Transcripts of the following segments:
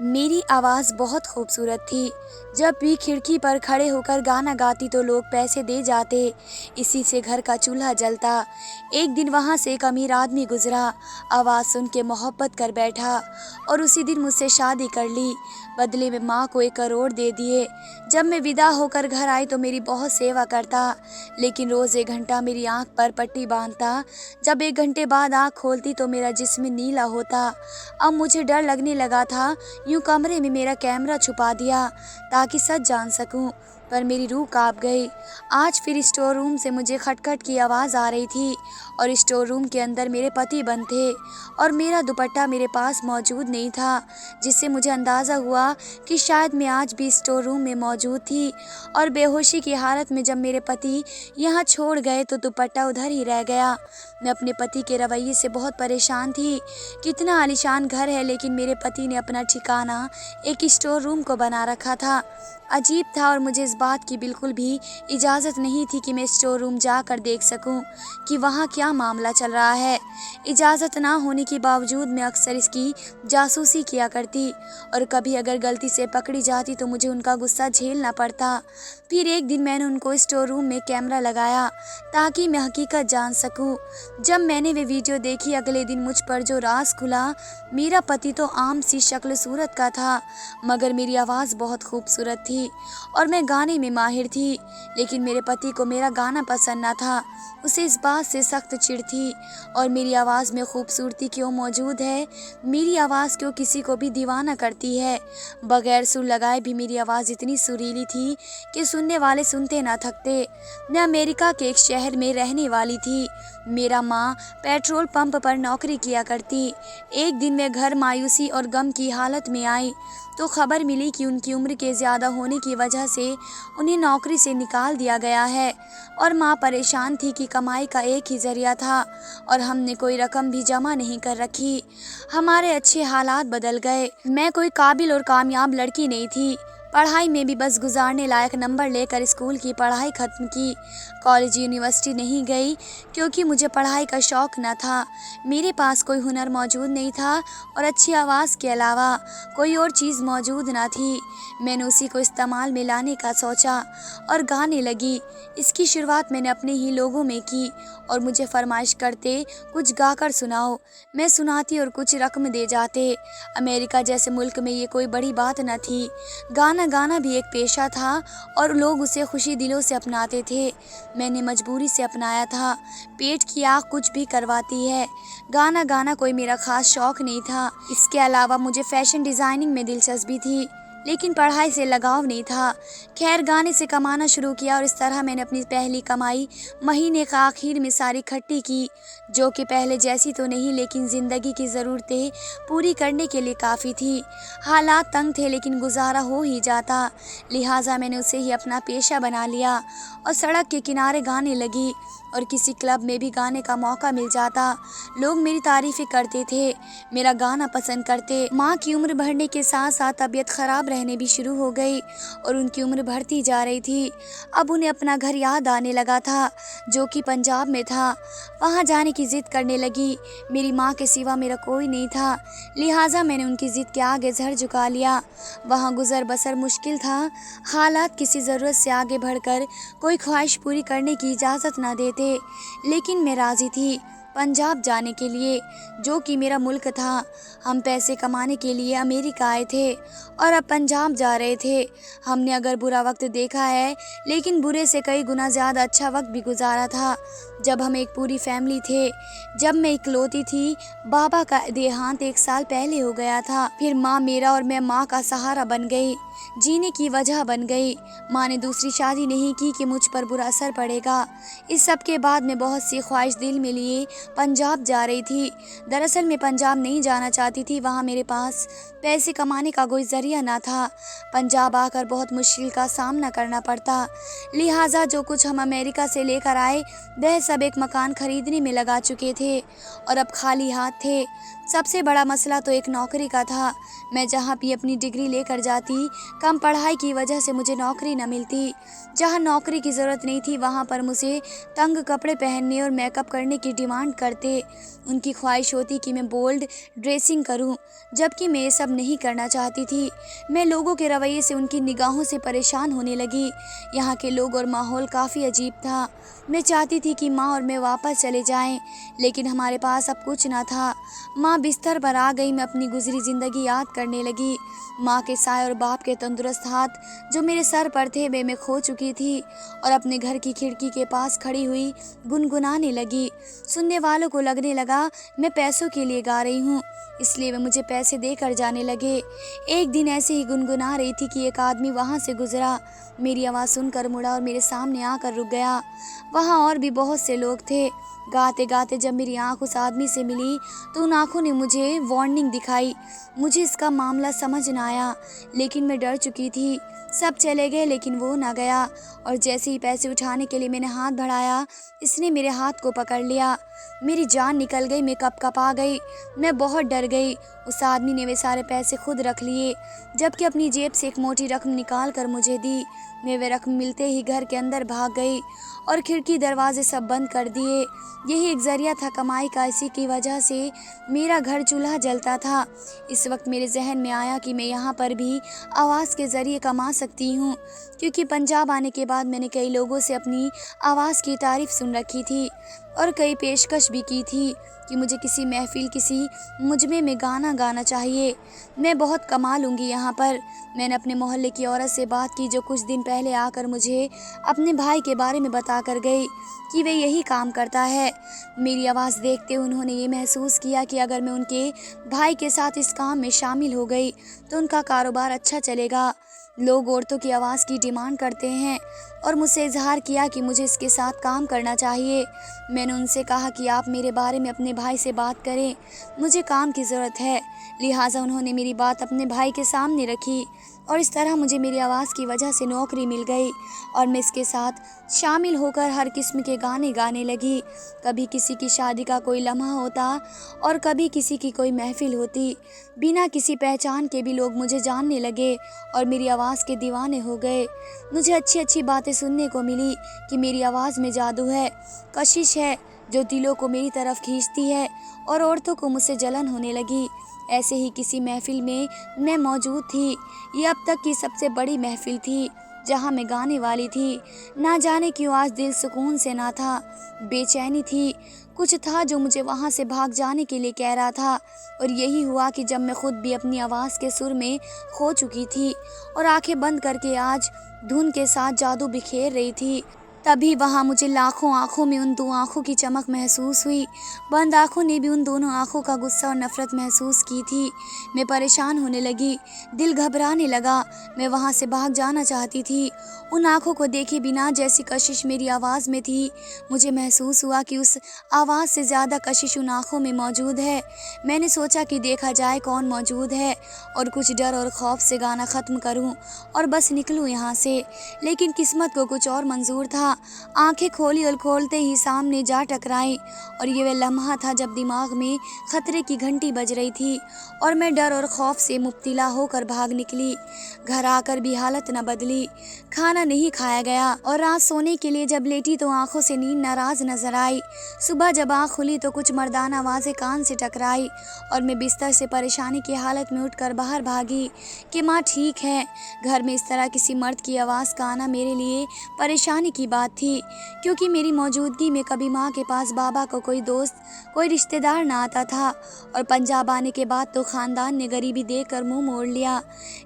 मेरी आवाज़ बहुत खूबसूरत थी। जब भी खिड़की पर खड़े होकर गाना गाती तो लोग पैसे दे जाते। इसी से घर का चूल्हा जलता। एक दिन वहाँ से एक अमीर आदमी गुजरा। आवाज़ सुन के मोहब्बत कर बैठा और उसी दिन मुझसे शादी कर ली। बदले में माँ को 1 करोड़ दे दिए। जब मैं विदा होकर घर आई तो मेरी बहुत सेवा करता, लेकिन रोज़ 1 घंटा मेरी आँख पर पट्टी बांधता। जब 1 घंटे बाद आँख खोलती तो मेरा जिस्म नीला होता। अब मुझे डर लगने लगा था। यूं कमरे में मेरा कैमरा छुपा दिया ताकि सच जान सकूं, पर मेरी रूह कांप गई। आज फिर स्टोर रूम से मुझे खटखट की आवाज़ आ रही थी और स्टोर रूम के अंदर मेरे पति बंद थे और मेरा दुपट्टा मेरे पास मौजूद नहीं था, जिससे मुझे अंदाज़ा हुआ कि शायद मैं आज भी स्टोर रूम में मौजूद थी। और बेहोशी की हालत में जब मेरे पति यहाँ छोड़ गए तो दुपट्टा उधर ही रह गया। मैं अपने पति के रवैये से बहुत परेशान थी। कितना आलीशान घर है, लेकिन मेरे पति ने अपना ठिकाना एक स्टोर रूम को बना रखा था। अजीब था और मुझे इस बात की बिल्कुल भी इजाज़त नहीं थी कि मैं स्टोर रूम जाकर देख सकूं कि वहाँ क्या मामला चल रहा है। इजाज़त ना होने के बावजूद मैं अक्सर इसकी जासूसी किया करती और कभी अगर गलती से पकड़ी जाती तो मुझे उनका गुस्सा झेलना पड़ता। फिर एक दिन मैंने उनको स्टोर रूम में कैमरा लगाया ताकि मैं हकीकत जान सकूं। जब मैंने वे वीडियो देखी, अगले दिन मुझ पर जो राज खुला, मेरा पति तो आम सी शक्ल सूरत का था, मगर मेरी आवाज़ बहुत खूबसूरत थी और मैं गाने में माहिर थी। लेकिन मेरे पति को मेरा गाना पसंद न था। उसे इस बात से सख्त चिढ़ थी और मेरी आवाज़ में खूबसूरती क्यों मौजूद है, मेरी आवाज़ क्यों किसी को भी दीवाना करती है। बगैर सुर लगाए भी मेरी आवाज़ इतनी सुरीली थी कि सुनने वाले सुनते ना थकते। मैं अमेरिका के एक शहर में रहने वाली थी। मेरा माँ पेट्रोल पंप पर नौकरी किया करती। एक दिन मैं घर मायूसी और गम की हालत में आई तो खबर मिली कि उनकी उम्र के ज़्यादा होने की वजह से उन्हें नौकरी से निकाल दिया गया है। और माँ परेशान थी कि कमाई का एक ही जरिया था और हमने कोई रकम भी जमा नहीं कर रखी। हमारे अच्छे हालात बदल गए। मैं कोई काबिल और कामयाब लड़की नहीं थी। पढ़ाई में भी बस गुजारने लायक नंबर लेकर स्कूल की पढ़ाई ख़त्म की। कॉलेज यूनिवर्सिटी नहीं गई क्योंकि मुझे पढ़ाई का शौक़ न था। मेरे पास कोई हुनर मौजूद नहीं था और अच्छी आवाज़ के अलावा कोई और चीज़ मौजूद न थी। मैंने उसी को इस्तेमाल में लाने का सोचा और गाने लगी। इसकी शुरुआत मैंने अपने ही लोगों में की और मुझे फरमाइश करते, कुछ गाकर सुनाओ। मैं सुनाती और कुछ रकम दे जाते। अमेरिका जैसे मुल्क में ये कोई बड़ी बात न थी। गाना भी एक पेशा था और लोग उसे खुशी दिलों से अपनाते थे। मैंने मजबूरी से अपनाया था। पेट की आग कुछ भी करवाती है। गाना कोई मेरा खास शौक नहीं था। इसके अलावा मुझे फैशन डिज़ाइनिंग में दिलचस्पी थी, लेकिन पढ़ाई से लगाव नहीं था। खैर, गाने से कमाना शुरू किया और इस तरह मैंने अपनी पहली कमाई महीने का आखिर में सारी इकट्ठी की, जो कि पहले जैसी तो नहीं, लेकिन ज़िंदगी की ज़रूरतें पूरी करने के लिए काफ़ी थी। हालात तंग थे लेकिन गुजारा हो ही जाता, लिहाजा मैंने उसे ही अपना पेशा बना लिया और सड़क के किनारे गाने लगी और किसी क्लब में भी गाने का मौका मिल जाता। लोग मेरी तारीफ़ें करते थे, मेरा गाना पसंद करते। माँ की उम्र बढ़ने के साथ साथ तबीयत ख़राब रहने भी शुरू हो गई और उनकी उम्र बढ़ती जा रही थी। अब उन्हें अपना घर याद आने लगा था, जो कि पंजाब में था। वहाँ जाने की ज़िद करने लगी। मेरी माँ के सिवा मेरा कोई नहीं था, लिहाजा मैंने उनकी ज़िद के आगे सर झुका लिया। वहाँ गुजर बसर मुश्किल था। हालात किसी ज़रूरत से आगे बढ़कर कोई ख्वाहिश पूरी करने की इजाज़त ना देते, लेकिन मैं राज़ी थी पंजाब जाने के लिए, जो कि मेरा मुल्क था। हम पैसे कमाने के लिए अमेरिका आए थे और अब पंजाब जा रहे थे। हमने अगर बुरा वक्त देखा है, लेकिन बुरे से कई गुना ज़्यादा अच्छा वक्त भी गुजारा था। जब हम एक पूरी फैमिली थे, जब मैं इकलौती थी। बाबा का देहांत 1 साल पहले हो गया था। फिर माँ मेरा और मैं माँ का सहारा बन गई, जीने की वजह बन गई। माँ ने दूसरी शादी नहीं की कि मुझ पर बुरा असर पड़ेगा। इस सब के बाद मैं बहुत सी ख्वाहिश दिल में लिए पंजाब जा रही थी। दरअसल मैं पंजाब नहीं जाना चाहती थी, वहाँ मेरे पास पैसे कमाने का कोई ज़रिया ना था। पंजाब आकर बहुत मुश्किल का सामना करना पड़ता, लिहाजा जो कुछ हम अमेरिका से लेकर आए वह सब एक मकान खरीदने में लगा चुके थे और अब खाली हाथ थे। सबसे बड़ा मसला तो एक नौकरी का था। मैं जहाँ भी अपनी डिग्री लेकर जाती, कम पढ़ाई की वजह से मुझे नौकरी न मिलती। जहाँ नौकरी की ज़रूरत नहीं थी वहाँ पर मुझे तंग कपड़े पहनने और मेकअप करने की डिमांड करते। उनकी ख्वाहिश होती कि मैं बोल्ड ड्रेसिंग करूं, जबकि मैं ये सब नहीं करना चाहती थी। मैं लोगों के रवैये से, उनकी निगाहों से परेशान होने लगी। यहाँ के लोग और माहौल काफ़ी अजीब था। मैं चाहती थी कि माँ और मैं वापस चले जाएं, लेकिन हमारे पास अब कुछ ना था। माँ बिस्तर पर आ गई। मैं अपनी गुजरी ज़िंदगी याद करने लगी। माँ के साए और बाप के तंदुरुस्त हाथ जो मेरे सर पर थे वे मैं खो चुकी थी और अपने घर की खिड़की के पास खड़ी हुई गुनगुनाने लगी। सुनने वालों को लगने लगा मैं पैसों के लिए गा रही हूँ, इसलिए वे मुझे पैसे देकर जाने लगे। एक दिन ऐसे ही गुनगुना रही थी कि एक आदमी वहाँ से गुजरा। मेरी आवाज़ सुनकर मुड़ा और मेरे सामने आकर रुक गया। वहाँ और भी बहुत से लोग थे। गाते गाते जब मेरी आंख उस आदमी से मिली तो उन आंखों ने मुझे वार्निंग दिखाई। मुझे इसका मामला समझ न आया, लेकिन मैं डर चुकी थी। सब चले गए लेकिन वो ना गया, और जैसे ही पैसे उठाने के लिए मैंने हाथ बढ़ाया, इसने मेरे हाथ को पकड़ लिया। मेरी जान निकल गई। मैं कँपा गई। मैं बहुत डर गई। उस आदमी ने वे सारे पैसे खुद रख लिए, जबकि अपनी जेब से एक मोटी रकम निकाल कर मुझे दी। मैं वे रकम मिलते ही घर के अंदर भाग गई और खिड़की दरवाजे सब बंद कर दिए। यही एक जरिया था कमाई का। इसी की वजह से मेरा घर चूल्हा जलता था। इस वक्त मेरे जहन में आया कि मैं यहाँ पर भी आवाज़ के ज़रिए कमा सकती हूँ, क्योंकि पंजाब आने के बाद मैंने कई लोगों से अपनी आवाज़ की तारीफ़ सुन रखी थी और कई पेशकश भी की थी कि मुझे किसी महफिल, किसी मुजमे में गाना गाना चाहिए। मैं बहुत कमा लूँगी यहाँ पर। मैंने अपने मोहल्ले की औरत से बात की जो कुछ दिन पहले आकर मुझे अपने भाई के बारे में बता कर गई कि वे यही काम करता है। मेरी आवाज़ देखते उन्होंने ये महसूस किया कि अगर मैं उनके भाई के साथ इस काम में शामिल हो गई तो उनका कारोबार अच्छा चलेगा। लोग औरतों की आवाज़ की डिमांड करते हैं और मुझसे इजहार किया कि मुझे इसके साथ काम करना चाहिए। मैंने उनसे कहा कि आप मेरे बारे में अपने भाई से बात करें, मुझे काम की ज़रूरत है। लिहाजा उन्होंने मेरी बात अपने भाई के सामने रखी और इस तरह मुझे मेरी आवाज़ की वजह से नौकरी मिल गई और मैं इसके साथ शामिल होकर हर किस्म के गाने गाने लगी। कभी किसी की शादी का कोई लम्हा होता और कभी किसी की कोई महफिल होती। बिना किसी पहचान के भी लोग मुझे जानने लगे और मेरी आवाज़ के दीवाने हो गए। मुझे अच्छी अच्छी बातें सुनने को मिली कि मेरी आवाज़ में जादू है, कशिश है जो दिलों को मेरी तरफ खींचती है, और औरतों को मुझसे जलन होने लगी। ऐसे ही किसी महफिल में मैं मौजूद थी। ये अब तक की सबसे बड़ी महफिल थी जहाँ मैं गाने वाली थी। ना जाने क्यों आज दिल सुकून से ना था, बेचैनी थी। कुछ था जो मुझे वहाँ से भाग जाने के लिए कह रहा था, और यही हुआ कि जब मैं खुद भी अपनी आवाज़ के सुर में खो चुकी थी और आंखें बंद करके आज धुन के साथ जादू बिखेर रही थी, तभी वहाँ मुझे लाखों आँखों में उन दो आँखों की चमक महसूस हुई। बंद आँखों ने भी उन दोनों आँखों का गुस्सा और नफ़रत महसूस की थी। मैं परेशान होने लगी, दिल घबराने लगा। मैं वहाँ से भाग जाना चाहती थी। उन आँखों को देखे बिना जैसी कशिश मेरी आवाज़ में थी, मुझे महसूस हुआ कि उस आवाज़ से ज़्यादा कशिश उन आँखों में मौजूद है। मैंने सोचा कि देखा जाए कौन मौजूद है और कुछ डर और खौफ से गाना ख़त्म करूँ और बस निकलूँ यहाँ से। लेकिन किस्मत को कुछ और मंजूर था। आंखें खोली और खोलते ही सामने जा टकराई, और ये वह लम्हा था जब दिमाग में खतरे की घंटी बज रही थी और मैं डर और खौफ से मुब्तिला होकर भाग निकली। घर आकर भी हालत न बदली। खाना नहीं खाया गया और रात सोने के लिए जब लेटी तो आंखों से नींद नाराज नजर आई। सुबह जब आँख खुली तो कुछ मर्दाना आवाज़ें कान से टकराई और मैं बिस्तर से परेशानी की हालत में उठकर बाहर भागी कि माँ ठीक है। घर में इस तरह किसी मर्द की आवाज़ का आना मेरे लिए परेशानी की बात थी, क्योंकि मेरी मौजूदगी में कभी माँ के पास बाबा को कोई दोस्त, कोई रिश्तेदार ना आता था, और पंजाब आने के बाद तो ख़ानदान ने गरीबी देखकर मुंह मोड़ लिया।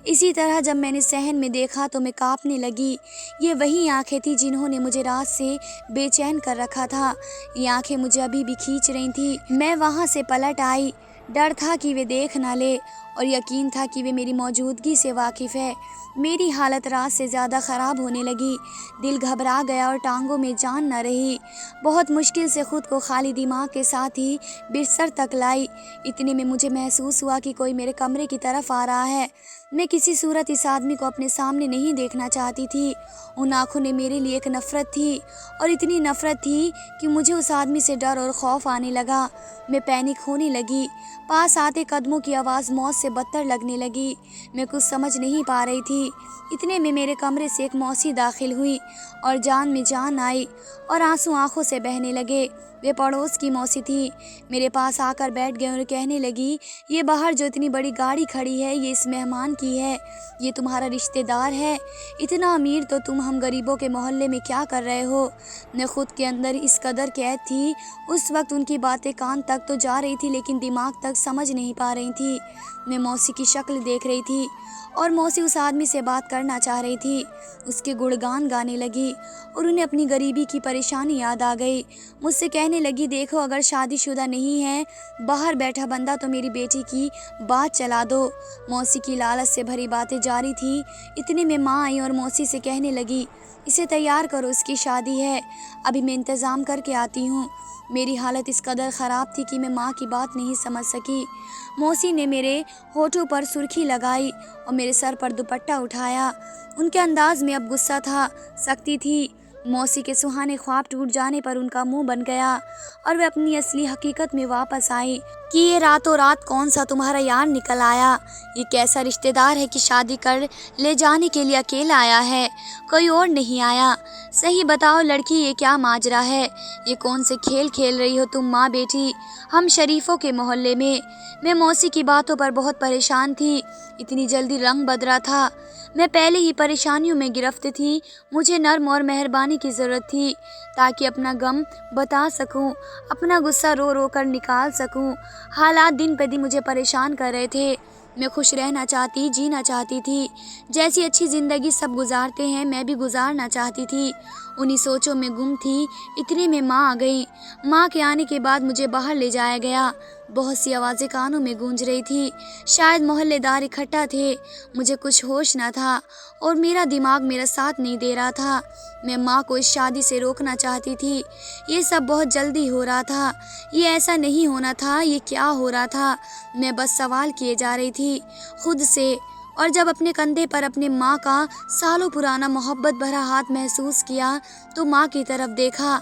इसी तरह जब मैंने सहन में देखा तो मैं कांपने लगी। ये वही आंखें थी जिन्होंने मुझे रात से बेचैन कर रखा था। ये आंखें मुझे अभी भी खींच रही थी। मैं वहाँ से पलट आई। डर था कि वे देख ना ले और यकीन था कि वे मेरी मौजूदगी से वाकिफ़ है। मेरी हालत रात से ज़्यादा ख़राब होने लगी। दिल घबरा गया और टांगों में जान न रही। बहुत मुश्किल से खुद को खाली दिमाग के साथ ही बिस्तर तक लाई। इतने में मुझे महसूस हुआ कि कोई मेरे कमरे की तरफ आ रहा है। मैं किसी सूरत इस आदमी को अपने सामने नहीं देखना चाहती थी। उन आँखों ने मेरे लिए एक नफ़रत थी, और इतनी नफ़रत थी कि मुझे उस आदमी से डर और खौफ आने लगा। मैं पैनिक होने लगी। पास आते कदमों की आवाज़ मौत से बदतर लगने लगी। मैं कुछ समझ नहीं पा रही थी। इतने में मेरे कमरे से एक मौसी दाखिल हुई और जान में जान आई, और आंसू आंखों से बहने लगे। वे पड़ोस की मौसी थी। मेरे पास आकर बैठ गए और कहने लगी, ये बाहर जो इतनी बड़ी गाड़ी खड़ी है, ये इस मेहमान की है। ये तुम्हारा रिश्तेदार है। इतना अमीर तो तुम हम गरीबों के मोहल्ले में क्या कर रहे हो। मैं खुद के अंदर इस कदर कैद थी। उस वक्त उनकी बातें कान तक तो जा रही थी, लेकिन दिमाग तक समझ नहीं पा रही थी। मैं मौसी की शक्ल देख रही थी, और मौसी उस आदमी से बात करना चाह रही थी। उसके गुणगान गाने लगी, और उन्हें अपनी गरीबी की परेशानी याद आ गई। मुझसे कहने लगी, देखो अगर शादीशुदा नहीं है बाहर बैठा बंदा तो मेरी बेटी की बात चला दो। मौसी की लालच से भरी बातें जारी थी। इतने में माँ आई और मौसी से कहने लगी, इसे तैयार करो, इसकी शादी है, अभी मैं इंतज़ाम करके आती हूँ। मेरी हालत इस कदर ख़राब थी कि मैं माँ की बात नहीं समझ सकी। मौसी ने मेरे होठों पर सुर्खी लगाई और मेरे सर पर दुपट्टा उठाया। उनके अंदाज में अब गुस्सा था, सख्ती थी। मौसी के सुहाने ख्वाब टूट जाने पर उनका मुंह बन गया, और वे अपनी असली हकीकत में वापस आई कि ये रातों रात कौन सा तुम्हारा यार निकल आया। ये कैसा रिश्तेदार है कि शादी कर ले जाने के लिए अकेला आया है, कोई और नहीं आया। सही बताओ लड़की, ये क्या माजरा है। ये कौन से खेल खेल रही हो तुम माँ बेटी हम शरीफों के मोहल्ले में। मैं मौसी की बातों पर बहुत परेशान थी। इतनी जल्दी रंग बदला था। मैं पहले ही परेशानियों में गिरफ्त थी। मुझे नर्म और मेहरबानी की ज़रूरत थी, ताकि अपना गम बता सकूं, अपना गुस्सा रो रो कर निकाल सकूं। हालात दिन पे दिन मुझे परेशान कर रहे थे। मैं खुश रहना चाहती, जीना चाहती थी। जैसी अच्छी ज़िंदगी सब गुजारते हैं, मैं भी गुजारना चाहती थी। उन्हीं सोचों में गुम थी। इतने में माँ आ गई। माँ के आने के बाद मुझे बाहर ले जाया गया। बहुत सी आवाज़ें कानों में गूंज रही थी। शायद मोहल्लेदार इकट्ठा थे। मुझे कुछ होश न था, और मेरा दिमाग मेरा साथ नहीं दे रहा था। मैं माँ को इस शादी से रोकना चाहती थी। ये सब बहुत जल्दी हो रहा था। ये ऐसा नहीं होना था। ये क्या हो रहा था। मैं बस सवाल किए जा रही थी खुद से। और जब अपने कंधे पर अपने माँ का सालों पुराना मोहब्बत भरा हाथ महसूस किया, तो माँ की तरफ देखा।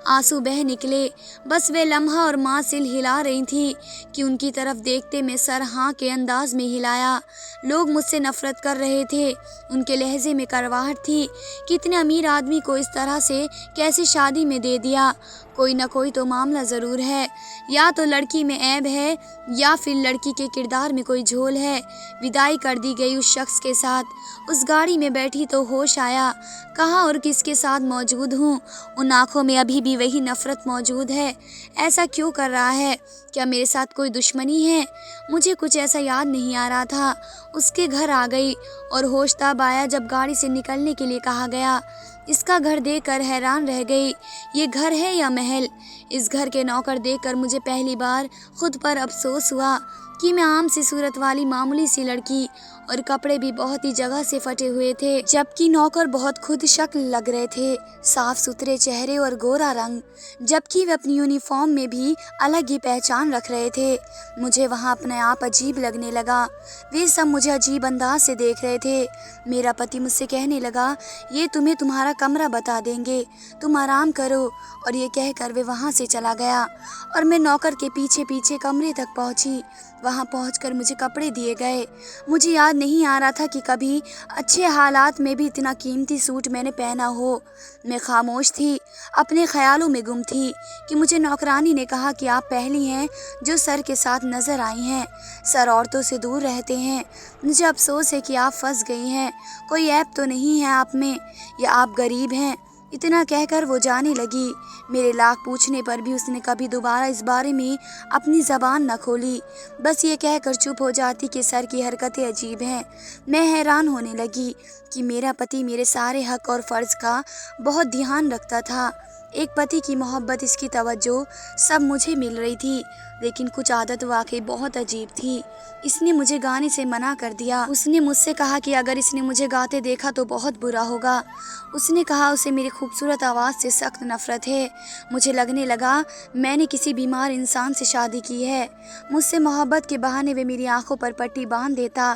आंसू बह निकले। बस वे लम्हा और माँ सिल हिला रही थी कि उनकी तरफ देखते मैं सर हाँ के अंदाज में हिलाया। लोग मुझसे नफरत कर रहे थे। उनके लहजे में कड़वाहट थी कि इतने अमीर आदमी को इस तरह से कैसे शादी में दे दिया। कोई ना कोई तो मामला ज़रूर है। या तो लड़की में ऐब है, या फिर लड़की के किरदार में कोई झोल है। विदाई कर दी गई उस शख्स के साथ। उस गाड़ी में बैठी तो होश आया। कहाँ और किसके साथ मौजूद हूँ। उन आँखों में अभी भी वही नफ़रत मौजूद है। ऐसा क्यों कर रहा है। क्या मेरे साथ कोई दुश्मनी है। मुझे कुछ ऐसा याद नहीं आ रहा था। उसके घर आ गई, और होश तब आया जब गाड़ी से निकलने के लिए कहा गया। इसका घर देखकर हैरान रह गई। ये घर है या महल। इस घर के नौकर देखकर मुझे पहली बार खुद पर अफसोस हुआ कि मैं आम सी सूरत वाली मामूली सी लड़की, और कपड़े भी बहुत ही जगह से फटे हुए थे, जबकि नौकर बहुत खुद शक्ल लग रहे थे। साफ सुथरे चेहरे और गोरा रंग, जबकि वे अपनी यूनिफॉर्म में भी अलग ही पहचान रख रहे थे। मुझे वहाँ अपने आप अजीब लगने लगा। वे सब मुझे अजीब अंदाज से देख रहे थे। मेरा पति मुझसे कहने लगा, ये तुम्हें तुम्हारा कमरा बता देंगे, तुम आराम करो। और ये कहकर वे वहाँ से चला गया, और मैं नौकर के पीछे पीछे कमरे तक पहुँची। वहाँ पहुँचकर मुझे कपड़े दिए गए। मुझे याद नहीं आ रहा था कि कभी अच्छे हालात में भी इतना कीमती सूट मैंने पहना हो। मैं खामोश थी, अपने ख्यालों में गुम थी कि मुझे नौकरानी ने कहा कि आप पहली हैं जो सर के साथ नज़र आई हैं। सर औरतों से दूर रहते हैं। मुझे अफसोस है कि आप फंस गई हैं। कोई ऐब तो नहीं है आप में, या आप गरीब हैं। इतना कहकर वो जाने लगी। मेरे लाख पूछने पर भी उसने कभी दोबारा इस बारे में अपनी ज़बान न खोली। बस ये कहकर चुप हो जाती कि सर की हरकतें अजीब हैं। मैं हैरान होने लगी कि मेरा पति मेरे सारे हक और फ़र्ज़ का बहुत ध्यान रखता था। एक पति की मोहब्बत, इसकी तवज्जो सब मुझे मिल रही थी। लेकिन कुछ आदत वाकई बहुत अजीब थी। इसने मुझे गाने से मना कर दिया। उसने मुझसे कहा कि अगर इसने मुझे गाते देखा तो बहुत बुरा होगा। उसने कहा उसे मेरी खूबसूरत आवाज़ से सख्त नफरत है। मुझे लगने लगा मैंने किसी बीमार इंसान से शादी की है। मुझसे मोहब्बत के बहाने वे मेरी आंखों पर पट्टी बांध देता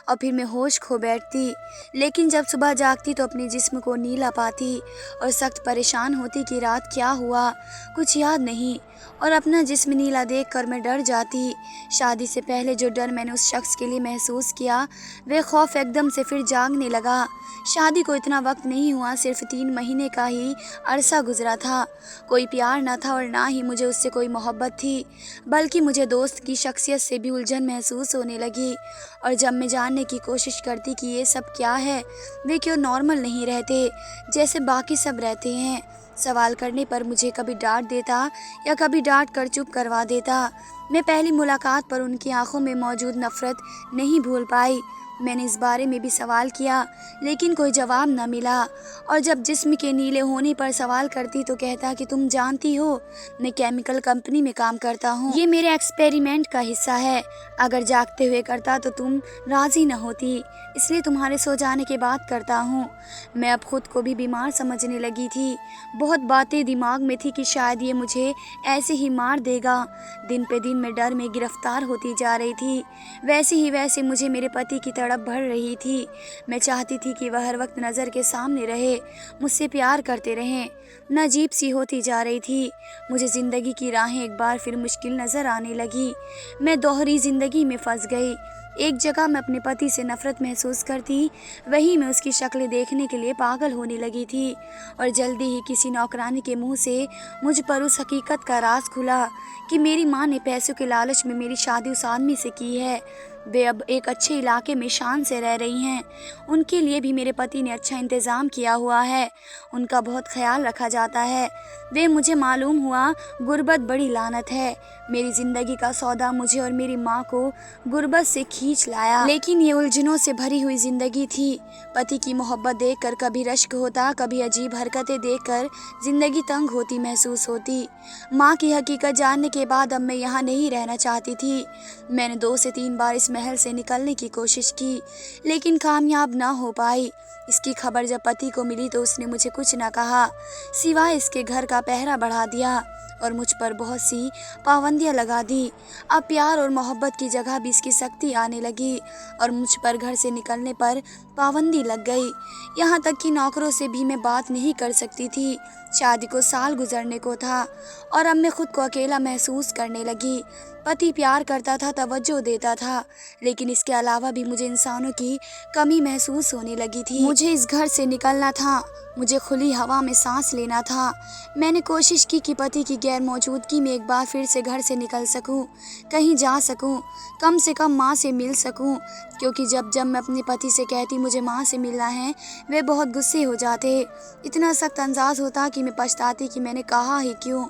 और फिर मैं होश खो बैठती। लेकिन जब सुबह जागती तो अपने जिस्म को नीला पाती और सख्त परेशान होती कि रात क्या हुआ, कुछ याद नहीं, और अपना जिस्म नीला देखकर मैं डर जाती। शादी से पहले जो डर मैंने उस शख्स के लिए महसूस किया, वह खौफ एकदम से फिर जागने लगा। शादी को इतना वक्त नहीं हुआ, सिर्फ 3 महीने का ही अरसा गुजरा था। कोई प्यार न था और ना ही मुझे उससे कोई मोहब्बत थी, बल्कि मुझे दोस्त की शख्सियत से भी उलझन महसूस होने लगी। और जब मैं जानने की कोशिश करती कि ये सब क्या है, वे क्यों नॉर्मल नहीं रहते जैसे बाकी सब रहते हैं, सवाल करने पर मुझे कभी डांट देता या कभी डांट कर चुप करवा देता। मैं पहली मुलाकात पर उनकी आंखों में मौजूद नफरत नहीं भूल पाई। मैंने इस बारे में भी सवाल किया, लेकिन कोई जवाब न मिला। और जब जिस्म के नीले होने पर सवाल करती तो कहता कि तुम जानती हो मैं केमिकल कंपनी में काम करता हूँ, ये मेरे एक्सपेरिमेंट का हिस्सा है। अगर जागते हुए करता तो तुम राजी न होती, इसलिए तुम्हारे सो जाने के बाद करता हूँ। मैं अब खुद को भी बीमार समझने लगी थी। बहुत बातें दिमाग में थी कि शायद ये मुझे ऐसे ही मार देगा। दिन पे दिन मैं डर में गिरफ्तार होती जा रही थी। वैसे मुझे मेरे पति की तड़प बढ़ रही थी। मैं चाहती थी कि वह हर वक्त नज़र के सामने रहे, मुझसे प्यार करते रहें। मैं अजीब सी होती जा रही थी। मुझे ज़िंदगी की राहें एक बार फिर मुश्किल नज़र आने लगी। मैं दोहरी ज़िंदगी में फंस गई। एक जगह मैं अपने पति से नफरत महसूस करती, वहीं मैं उसकी शक्ल देखने के लिए पागल होने लगी थी। और जल्दी ही किसी नौकरानी के मुंह से मुझ पर उस हकीकत का राज खुला कि मेरी माँ ने पैसों के लालच में मेरी शादी उस आदमी से की है। वे अब एक अच्छे इलाके में शान से रह रही हैं। उनके लिए भी मेरे पति ने अच्छा इंतज़ाम किया हुआ है, उनका बहुत ख्याल रखा जाता है। वे मुझे मालूम हुआ गुर्बत बड़ी लानत है। मेरी ज़िंदगी का सौदा मुझे और मेरी माँ को गुर्बत से खींच लाया। लेकिन ये उलझनों से भरी हुई ज़िंदगी थी। पति की मोहब्बत देखकर कभी रश्क होता, कभी अजीब हरकतें देखकर ज़िंदगी तंग होती महसूस होती। माँ की हकीकत जानने के बाद अब मैं यहाँ नहीं रहना चाहती थी। मैंने 2 से 3 बार इस महल से निकलने की कोशिश की, लेकिन कामयाब ना हो पाई। इसकी खबर जब पति को मिली तो उसने मुझे कुछ न कहा, सिवाय इसके घर का पहरा बढ़ा दिया और मुझ पर बहुत सी पाबंदियां लगा दी। अब प्यार और मोहब्बत की जगह भी इसकी सख्ती आने लगी और मुझ पर घर से निकलने पर पाबंदी लग गई। यहाँ तक कि नौकरों से भी मैं बात नहीं कर सकती थी। शादी को साल गुजरने को था और अब मैं खुद को अकेला महसूस करने लगी। पति प्यार करता था, तवज्जो देता था, लेकिन इसके अलावा भी मुझे इंसानों की कमी महसूस होने लगी थी। मुझे इस घर से निकलना था, मुझे खुली हवा में सांस लेना था। मैंने कोशिश की कि पति की गैर मौजूदगी में एक बार फिर से घर से निकल सकूं, कहीं जा सकूं, कम से कम माँ से मिल सकूं, क्योंकि जब मैं अपने पति से कहती मुझे माँ से मिलना है, वे बहुत गुस्से हो जाते। इतना सख्त अंदाज होता कि मैं पछताती कि मैंने कहा ही क्यों।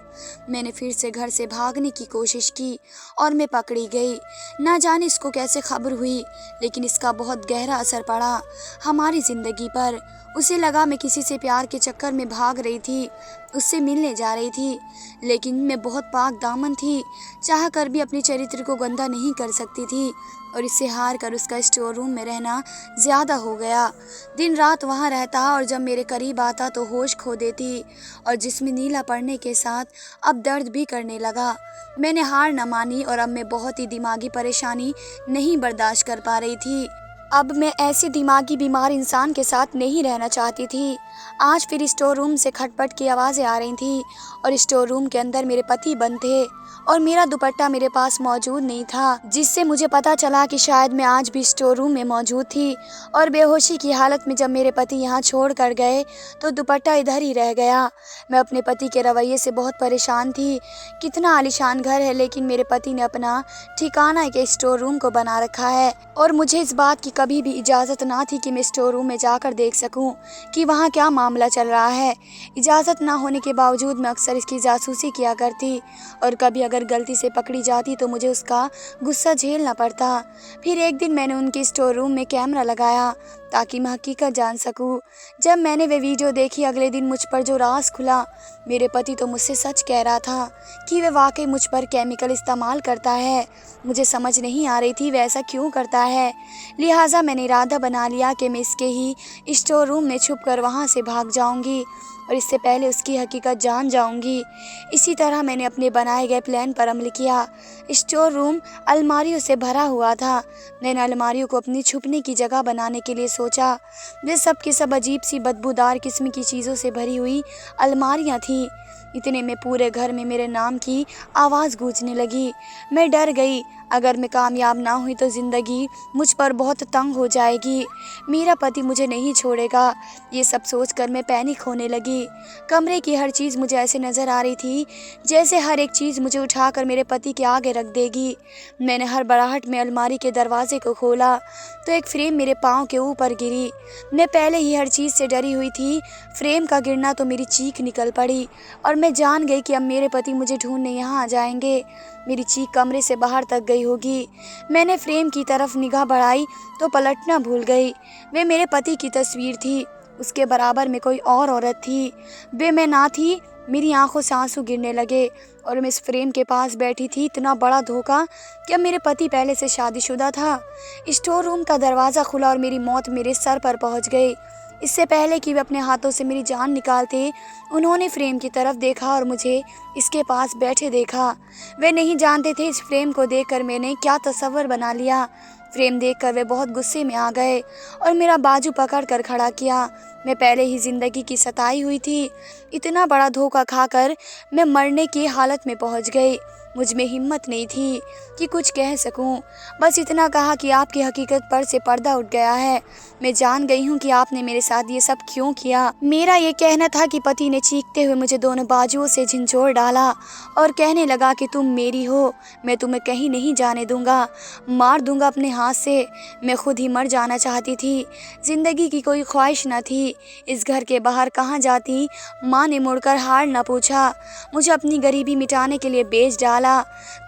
मैंने फिर से घर से भागने की कोशिश की और मैं पकड़ी गई। ना जाने इसको कैसे खबर हुई, लेकिन इसका बहुत गहरा असर पड़ा हमारी ज़िंदगी पर। उसे लगा मैं किसी से प्यार के चक्कर में भाग रही थी, उससे मिलने जा रही थी, लेकिन मैं बहुत पाक दामन थी, चाह कर भी अपने चरित्र को गंदा नहीं कर सकती थी और इससे हार कर उसका स्टोर रूम में रहना ज़्यादा हो गया। दिन रात वहाँ रहता और जब मेरे करीब आता तो होश खो देती और जिस्म नीला पड़ने के साथ अब दर्द भी करने लगा। मैंने हार न मानी और अब मैं बहुत ही दिमागी परेशानी नहीं बर्दाश्त कर पा रही थी। अब मैं ऐसे दिमागी बीमार इंसान के साथ नहीं रहना चाहती थी। आज फिर स्टोर रूम से खटपट की आवाज़ें आ रही थी और स्टोर रूम के अंदर मेरे पति बंद थे और मेरा दुपट्टा मेरे पास मौजूद नहीं था, जिससे मुझे पता चला कि शायद मैं आज भी स्टोर रूम में मौजूद थी। और बेहोशी की हालत में जब मेरे पति यहाँ छोड़ कर गए तो दुपट्टा इधर ही रह गया। मैं अपने पति के रवैये से बहुत परेशान थी। कितना आलीशान घर है, लेकिन मेरे पति ने अपना ठिकाना एक स्टोर रूम को बना रखा है और मुझे इस बात की कभी भी इजाज़त ना थी कि मैं स्टोर रूम में जाकर देख सकूं कि वहां क्या मामला चल रहा है। इजाज़त ना होने के बावजूद मैं अक्सर इसकी जासूसी किया करती और कभी अगर गलती से पकड़ी जाती तो मुझे उसका गुस्सा झेलना पड़ता। फिर एक दिन मैंने उनके स्टोर रूम में कैमरा लगाया ताकि मैं हकीकत जान सकूं। जब मैंने वे वीडियो देखी अगले दिन मुझ पर जो राज खुला, मेरे पति तो मुझसे सच कह रहा था कि वे वाकई मुझ पर केमिकल इस्तेमाल करता है। मुझे समझ नहीं आ रही थी वह ऐसा क्यों करता है। लिहाजा मैंने इरादा बना लिया कि मैं इसके ही स्टोर रूम में छुपकर वहां से भाग जाऊंगी और इससे पहले उसकी हकीकत जान जाऊंगी। इसी तरह मैंने अपने बनाए गए प्लान पर अमल किया। स्टोर रूम अलमारियों से भरा हुआ था। मैंने अलमारियों को अपनी छुपने की जगह बनाने के लिए सोचा। वे सब की सब अजीब सी बदबूदार किस्म की चीज़ों से भरी हुई अलमारियां थीं। इतने में पूरे घर में मेरे नाम की आवाज़ गूंजने लगी। मैं डर गई, अगर मैं कामयाब ना हुई तो ज़िंदगी मुझ पर बहुत तंग हो जाएगी, मेरा पति मुझे नहीं छोड़ेगा। ये सब सोचकर मैं पैनिक होने लगी। कमरे की हर चीज़ मुझे ऐसे नज़र आ रही थी जैसे हर एक चीज़ मुझे उठाकर मेरे पति के आगे रख देगी। मैंने हड़बड़ाहट में अलमारी के दरवाजे को खोला तो एक फ्रेम मेरे पाँव के ऊपर गिरी। मैं पहले ही हर चीज़ से डरी हुई थी, फ्रेम का गिरना तो मेरी चीख निकल पड़ी और मैं जान गई कि अब मेरे पति मुझे ढूंढने यहाँ आ जाएंगे। मेरी चीख कमरे से बाहर तक गई होगी। मैंने फ्रेम की तरफ निगाह बढ़ाई तो पलटना भूल गई। वे मेरे पति की तस्वीर थी, उसके बराबर में कोई और औरत थी। वे मैं ना थी। मेरी आंखों से आंसू गिरने लगे और मैं इस फ्रेम के पास बैठी थी। इतना बड़ा धोखा कि अब मेरे पति पहले से शादीशुदा था। स्टोर रूम का दरवाज़ा खुला और मेरी मौत मेरे सर पर पहुंच गई। इससे पहले कि वे अपने हाथों से मेरी जान निकालते, उन्होंने फ्रेम की तरफ देखा और मुझे इसके पास बैठे देखा। वे नहीं जानते थे इस फ्रेम को देखकर मैंने क्या तस्वर बना लिया। फ्रेम देखकर वे बहुत गुस्से में आ गए और मेरा बाजू पकड़ कर खड़ा किया। मैं पहले ही ज़िंदगी की सताई हुई थी। इतना बड़ा धोखा खाकर मैं मरने की हालत में पहुंच गई। मुझ में हिम्मत नहीं थी कि कुछ कह सकूं। बस इतना कहा कि आपकी हकीकत पर से पर्दा उठ गया है। मैं जान गई हूं कि आपने मेरे साथ ये सब क्यों किया। मेरा ये कहना था कि पति ने चीखते हुए मुझे दोनों बाजुओं से झंझोड़ डाला और कहने लगा कि तुम मेरी हो, मैं तुम्हें कहीं नहीं जाने दूंगा, मार दूंगा अपने हाथ से। मैं खुद ही मर जाना चाहती थी, जिंदगी की कोई ख्वाहिश न थी। इस घर के बाहर कहाँ जाती, माँ ने मुड़कर हाल न पूछा। मुझे अपनी गरीबी मिटाने के लिए बेच डाला।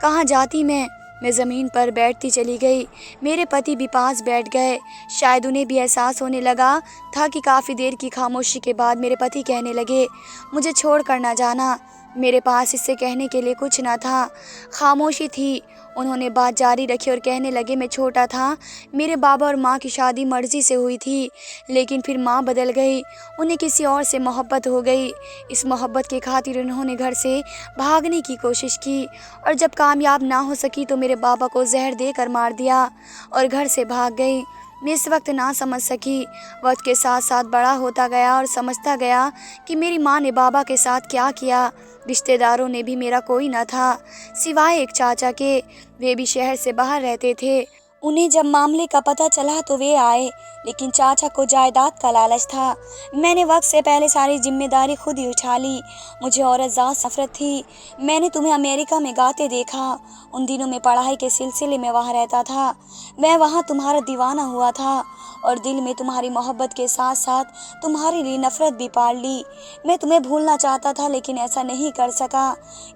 कहाँ जाती मैं ज़मीन पर बैठती चली गई। मेरे पति भी पास बैठ गए। शायद उन्हें भी एहसास होने लगा था कि काफ़ी देर की खामोशी के बाद मेरे पति कहने लगे, मुझे छोड़ कर ना जाना। मेरे पास इससे कहने के लिए कुछ ना था, खामोशी थी। उन्होंने बात जारी रखी और कहने लगे, मैं छोटा था, मेरे बाबा और माँ की शादी मर्जी से हुई थी, लेकिन फिर माँ बदल गई, उन्हें किसी और से मोहब्बत हो गई। इस मोहब्बत के खातिर उन्होंने घर से भागने की कोशिश की और जब कामयाब ना हो सकी तो मेरे बाबा को जहर देकर मार दिया और घर से भाग गई। मैं इस वक्त ना समझ सकी। वक्त के साथ साथ बड़ा होता गया और समझता गया कि मेरी माँ ने बाबा के साथ क्या किया। रिश्तेदारों ने भी मेरा कोई न था सिवाय एक चाचा के। वे भी शहर से बाहर रहते थे। उन्हें जब मामले का पता चला तो वे आए, लेकिन चाचा को जायदाद का लालच था। मैंने वक्त से पहले सारी जिम्मेदारी खुद ही उठा ली। मुझे औरत ज़ात नफरत थी। मैंने तुम्हें अमेरिका में गाते देखा। उन दिनों में पढ़ाई के सिलसिले में वहाँ रहता था। मैं वहाँ तुम्हारा दीवाना हुआ था और दिल में तुम्हारी मोहब्बत के साथ साथ तुम्हारे लिए नफरत भी पाल ली। मैं तुम्हें भूलना चाहता था लेकिन ऐसा नहीं कर सका।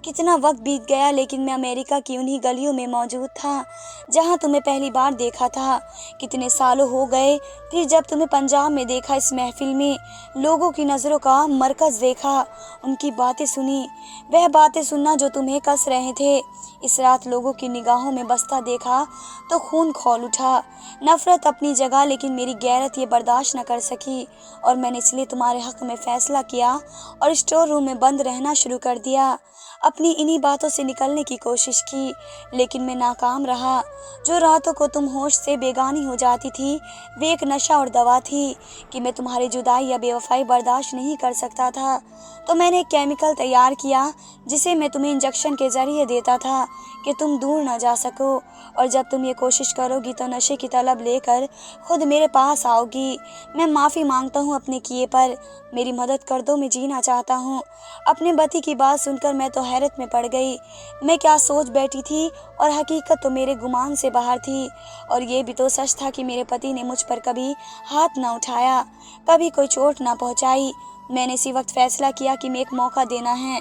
कितना वक्त बीत गया लेकिन मैं अमेरिका की उन्हीं गलियों में मौजूद था जहाँ तुम्हें पहली बार देखा था। कितने सालों हो गए फिर जब तुम्हें पंजाब में देखा, इस महफिल में लोगों की नज़रों का मरकज़ देखा, उनकी बातें सुनी, वह बातें सुनना जो तुम्हें कस रहे थे। इस रात लोगों की निगाहों में बसता देखा तो खून खौल उठा। नफरत अपनी जगह लेकिन मेरी गैरत ये बर्दाश्त न कर सकी और मैंने इसलिए तुम्हारे हक़ में फ़ैसला किया और स्टोर रूम में बंद रहना शुरू कर दिया। अपनी इन्हीं बातों से निकलने की कोशिश की लेकिन मैं नाकाम रहा। जो रातों को तुम होश से बेगानी हो जाती थी वे एक नशा और दवा थी कि मैं तुम्हारी जुदाई या बेवफाई बर्दाश्त नहीं कर सकता था। तो मैंने एक केमिकल तैयार किया जिसे मैं तुम्हें इंजेक्शन के ज़रिए देता था। कि तुम दूर ना जा सको, और जब तुम ये कोशिश करोगी तो नशे की तलब लेकर खुद मेरे पास आओगी। मैं माफ़ी मांगता हूँ अपने किए पर, मेरी मदद कर दो, मैं जीना चाहता हूँ। अपने पति की बात सुनकर मैं तो हैरत में पड़ गई। मैं क्या सोच बैठी थी और हकीकत तो मेरे गुमान से बाहर थी। और ये भी तो सच था कि मेरे पति ने मुझ पर कभी हाथ ना उठाया, कभी कोई चोट ना पहुंचाई। मैंने इसी वक्त फैसला किया कि मैं एक मौका देना है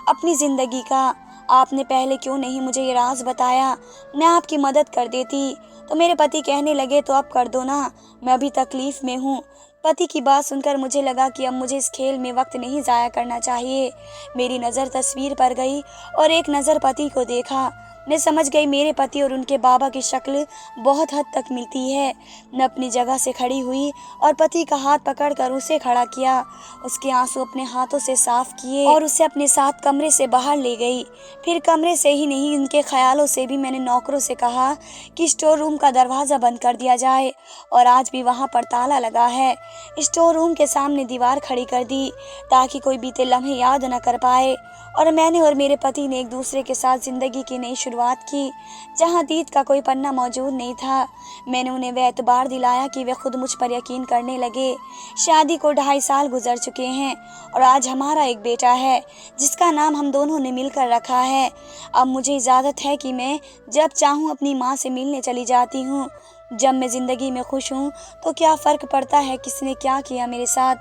अपनी ज़िंदगी का। आपने पहले क्यों नहीं मुझे ये राज बताया, मैं आपकी मदद कर देती। तो मेरे पति कहने लगे तो अब कर दो ना, मैं अभी तकलीफ़ में हूँ। पति की बात सुनकर मुझे लगा कि अब मुझे इस खेल में वक्त नहीं ज़ाया करना चाहिए। मेरी नज़र तस्वीर पर गई और एक नज़र पति को देखा। मैं समझ गई मेरे पति और उनके बाबा की शक्ल बहुत हद तक मिलती है। मैं अपनी जगह से खड़ी हुई और पति का हाथ पकड़कर उसे खड़ा किया। उसके आंसू अपने हाथों से साफ किए और उसे अपने साथ कमरे से बाहर ले गई। फिर कमरे से ही नहीं, उनके ख्यालों से भी मैंने नौकरों से कहा कि स्टोर रूम का दरवाज़ा बंद कर दिया जाए, और आज भी वहाँ पर ताला लगा है। स्टोर रूम के सामने दीवार खड़ी कर दी ताकि कोई बीते लम्हे याद न कर पाए। और मैंने और मेरे पति ने एक दूसरे के साथ ज़िंदगी की नई शुरुआत की, जहाँ अतीत का कोई पन्ना मौजूद नहीं था। मैंने उन्हें वह एतबार दिलाया कि वे खुद मुझ पर यकीन करने लगे। शादी को 2.5 साल गुजर चुके हैं और आज हमारा एक बेटा है जिसका नाम हम दोनों ने मिलकर रखा है। अब मुझे इजाज़त है कि मैं जब चाहूँ अपनी माँ से मिलने चली जाती हूँ। जब मैं ज़िंदगी में खुश हूँ तो क्या फ़र्क पड़ता है किसने क्या किया मेरे साथ,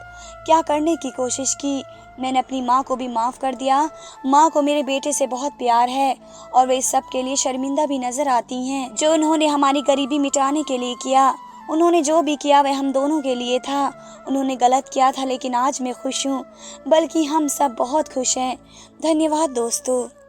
क्या करने की कोशिश की। मैंने अपनी माँ को भी माफ़ कर दिया। माँ को मेरे बेटे से बहुत प्यार है और वे इस सब के लिए शर्मिंदा भी नज़र आती हैं। जो उन्होंने हमारी गरीबी मिटाने के लिए किया, उन्होंने जो भी किया वह हम दोनों के लिए था। उन्होंने गलत किया था, लेकिन आज मैं खुश हूँ, बल्कि हम सब बहुत खुश हैं। धन्यवाद दोस्तों।